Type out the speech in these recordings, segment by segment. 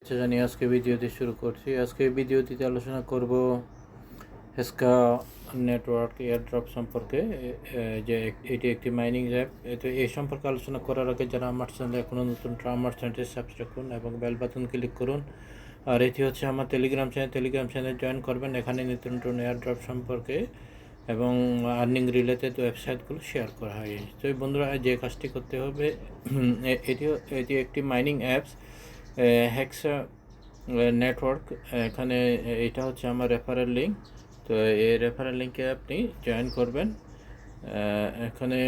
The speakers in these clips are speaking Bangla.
শুভেচ্ছা জানিয়ে আজকে ভিডিওটি শুরু করছি। আজকে ভিডিওটিতে আলোচনা করব হেক্সা নেটওয়ার্ক এয়ারড্রপ সম্পর্কে। যে এটি একটি মাইনিং অ্যাপ। এই সম্পর্কে আলোচনা করার আগে যারা আমার চ্যানেলে এখনও নতুন, আমার চ্যানেলটি সাবস্ক্রাইব করুন এবং বেল বাটন ক্লিক করুন। আর এটি হচ্ছে আমার টেলিগ্রাম চ্যানেল জয়েন করবেন। এখানে নতুন নতুন এয়ারড্রপ সম্পর্কে এবং আর্নিং রিলেটেড ওয়েবসাইটগুলো শেয়ার করা হয়। তো বন্ধুরা, যে কাজটি করতে হবে, এটি একটি মাইনিং অ্যাপস, হেক্সা নেটওয়ার্ক। এখানে এটা হচ্ছে আমার রেফারেল লিঙ্ক। তো এই রেফারেল লিঙ্কে আপনি জয়েন করবেন। এখানে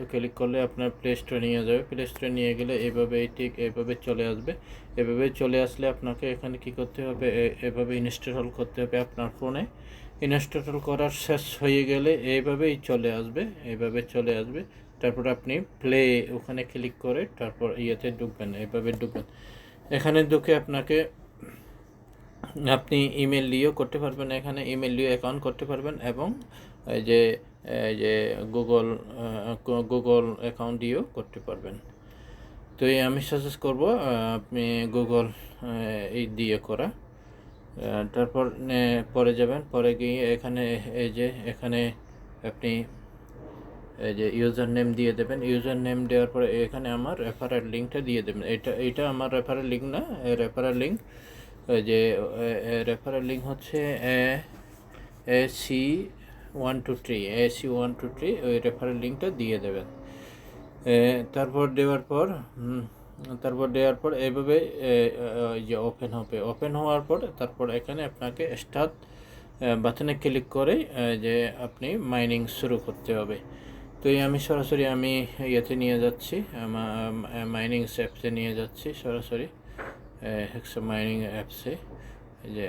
ক্লিক করলে আপনার প্লে স্টোরে নিয়ে যাবে। প্লে স্টোরে নিয়ে গেলে এইভাবে চলে আসবে। এভাবে চলে আসলে আপনাকে এখানে কি করতে হবে, এভাবে ইনস্টল করতে হবে আপনার ফোনে। ইনস্টল করার শেষ হয়ে গেলে এইভাবে চলে আসবে। তারপর আপনি প্লে ওখানে ক্লিক করে তারপর ঢুকবেন। ঢুকবেন। এখানে ঢুকে আপনি ইমেল দিয়েও করতে পারবেন। এখানে ইমেল দিয়ে অ্যাকাউন্ট করতে পারবেন এবং এই যে গুগল অ্যাকাউন্ট দিয়েও করতে পারবেন। তো আমি সাজেস্ট করব আপনি গুগল দিয়ে করা। তারপর পরে যাবেন। পরে গিয়ে এখানে আপনি ইউজার নেম দিয়ে দেবেন। ইউজার নেম দেওয়ার পরে এখানে আমার রেফারেল লিঙ্কটা দিয়ে দেবেন। এটা আমার রেফারেল লিঙ্ক না, রেফারেল লিঙ্ক রেফারেল লিঙ্ক হচ্ছে AC123 ওই রেফারেল লিঙ্কটা দিয়ে দেবেন। তারপর দেওয়ার পর এইভাবে ওপেন হওয়ার পর তারপর এখানে আপনাকে স্টার্ট বাটনে ক্লিক করে যে আপনি মাইনিং শুরু করতে হবে। তো আমি সরাসরি নিয়ে যাচ্ছি, আমার মাইনিং অ্যাপসে নিয়ে যাচ্ছি সরাসরি হেক্সা মাইনিং অ্যাপসে। যে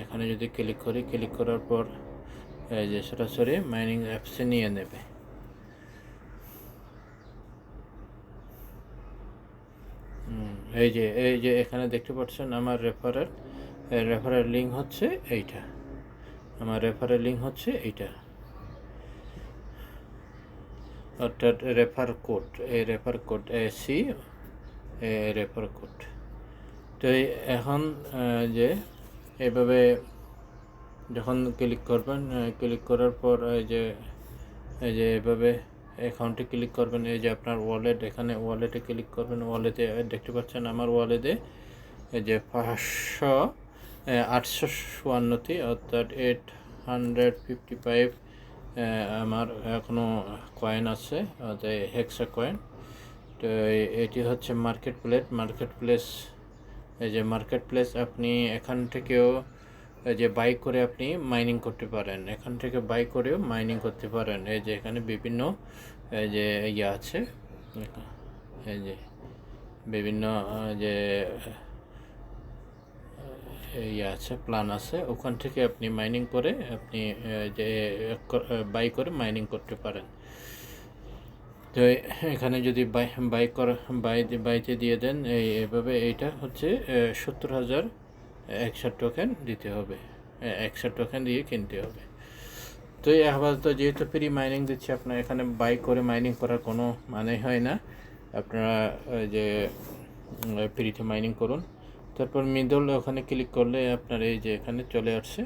এখানে যদি ক্লিক করার পর সরাসরি মাইনিং অ্যাপসে নিয়ে নেবে। এই যে এখানে দেখতে পাচ্ছেন আমার রেফারেল লিঙ্ক হচ্ছে এইটা। অর্থাৎ refer code AC refer code. তো এখন এইভাবে যখন ক্লিক করবেন, ক্লিক করার পর এভাবে অ্যাকাউন্টে ক্লিক করবেন। এই যে আপনার ওয়ালেট, এখানে ওয়ালেটে ক্লিক করবেন। ওয়ালেটে দেখতে পাচ্ছেন আমার ওয়ালেটে 854টি অর্থাৎ 855 আমার এখনও কয়েন আছে, হেক্সা কয়েন। তো এটি হচ্ছে মার্কেট প্লেস। আপনি এখান থেকেও বাই করে আপনি মাইনিং করতে পারেন। এখান থেকে বাই করেও মাইনিং করতে পারেন। এই যে এখানে বিভিন্ন আছে, বিভিন্ন আছে, প্ল্যান আছে। ওখান থেকে আপনি মাইনিং করে আপনি বাই করে মাইনিং করতে পারেন। তো এখানে যদি বাইতে দিয়ে দেন, এইভাবে এইটা হচ্ছে 70,000 হেক্সা টোকেন দিতে হবে, হেক্সা টোকেন দিয়ে কিনতে হবে। তো আপাতত যেহেতু ফ্রি মাইনিং দিচ্ছে, আপনার এখানে বাই করে মাইনিং করার কোনো মানে হয় না। আপনারা ফ্রিতে মাইনিং করুন। তারপর মিডল ওখানে ক্লিক করলে আপনার এখানে চলে আসছে।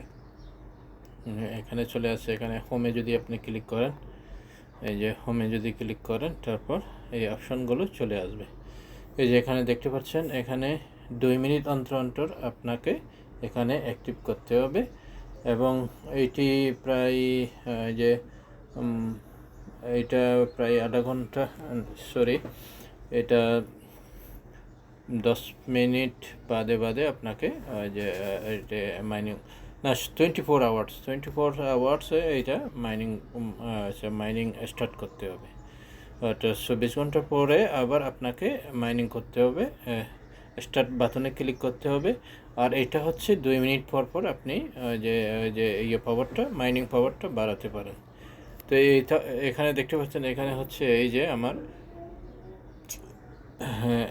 এখানে হোমে যদি আপনি ক্লিক করেন, তারপর এই অপশনগুলো চলে আসবে। এখানে দেখতে পাচ্ছেন, এখানে 2 মিনিট অন্তর আপনাকে এখানে অ্যাক্টিভ করতে হবে এবং এইটি প্রায় প্রায় আধা ঘন্টা, এটা 10 মিনিট বাদে আপনাকে মাইনিং না, 24 আওয়ার্স এইটা মাইনিং স্টার্ট করতে হবে। 24 ঘন্টা পরে আবার আপনাকে মাইনিং করতে হবে, স্টার্ট বাটনে ক্লিক করতে হবে। আর এটা হচ্ছে 2 মিনিট পর আপনি মাইনিং পাওয়ারটা বাড়াতে পারেন। তো এখানে দেখতে পাচ্ছেন, এখানে হচ্ছে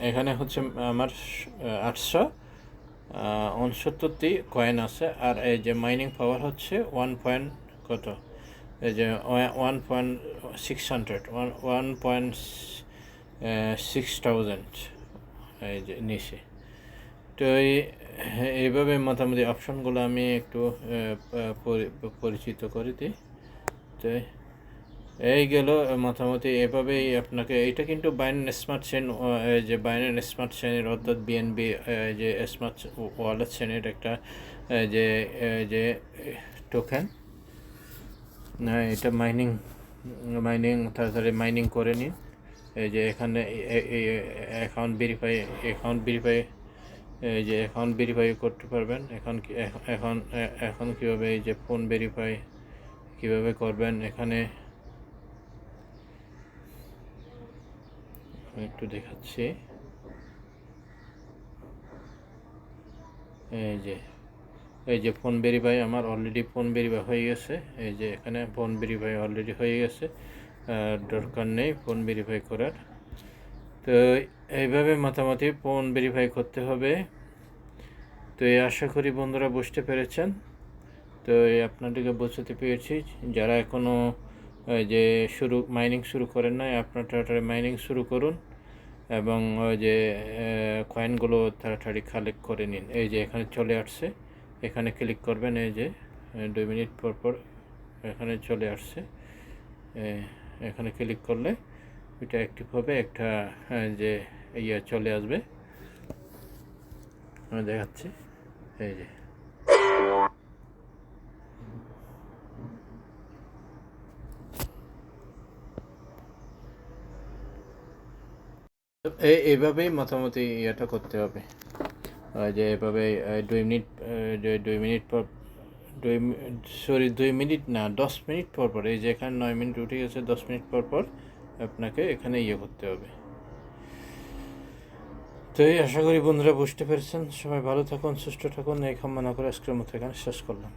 এখানে হচ্ছে আমার 869টি কয়েন আছে। আর এই যে মাইনিং পাওয়ার হচ্ছে 1.600 এই যে নিচে। তো এইভাবে মোটামুটি অপশনগুলো আমি একটু পরিচিত করে দিই। তো এই গেল মোটামুটি এভাবেই আপনাকে, এটা কিন্তু বাইন্যান্স স্মার্ট চেইন, যে বাইন্যান্স স্মার্ট চেইনের অর্থাৎ বিএনবি যে স্মার্ট ওয়ালেট চেইনের একটা যে যে টোকেন, এটা মাইনিং তাড়াতাড়ি মাইনিং করে নিন। এই যে এখানে অ্যাকাউন্ট ভেরিফাই এই যে অ্যাকাউন্ট ভেরিফাই করতে পারবেন। এখন কীভাবে এই যে ফোন ভেরিফাই কীভাবে করবেন, এখানে একটু দেখাচ্ছি। এই যে ফোন ভেরিফাই আমার অলরেডি ফোন ভেরিফাই হয়ে গেছে। এই যে এখানে ফোন ভেরিফাই অলরেডি হয়ে গেছে, দরকার নেই ফোন ভেরিফাই করার। তো এইভাবে মোটামুটি ফোন ভেরিফাই করতে হবে। তো এই আশা করি বন্ধুরা বুঝতে পেরেছেন। তো আপনাদেরকে বোঝাতে পেরেছি। যারা এখনও যে মাইনিং শুরু করেন নাই, আপনার তাড়াতাড়ি মাইনিং শুরু করুন এবং ওই যে কয়েনগুলো তাড়াতাড়ি কালেক্ট করে নিন। এই যে এখানে চলে আসছে, এখানে ক্লিক করবেন। এই যে 2 মিনিট পর এখানে চলে আসছে। এখানে ক্লিক করলে এটা অ্যাক্টিভ হবে, একটা যে চলে আসবে, আমি দেখাচ্ছি। এই যে এইভাবেই মোটামুটি ইয়েটা করতে হবে। যে এভাবে 2 মিনিট পর 2 মিনিট না 10 মিনিট পর এই যে এখানে 9 মিনিট উঠে গেছে, 10 মিনিট পর আপনাকে এখানে করতে হবে। তো এই আশা করি বন্ধুরা বুঝতে পেরেছেন। সবাই ভালো থাকুন, সুস্থ থাকুন, এই কামনা করে আজকের মতো এখানে শেষ করলাম।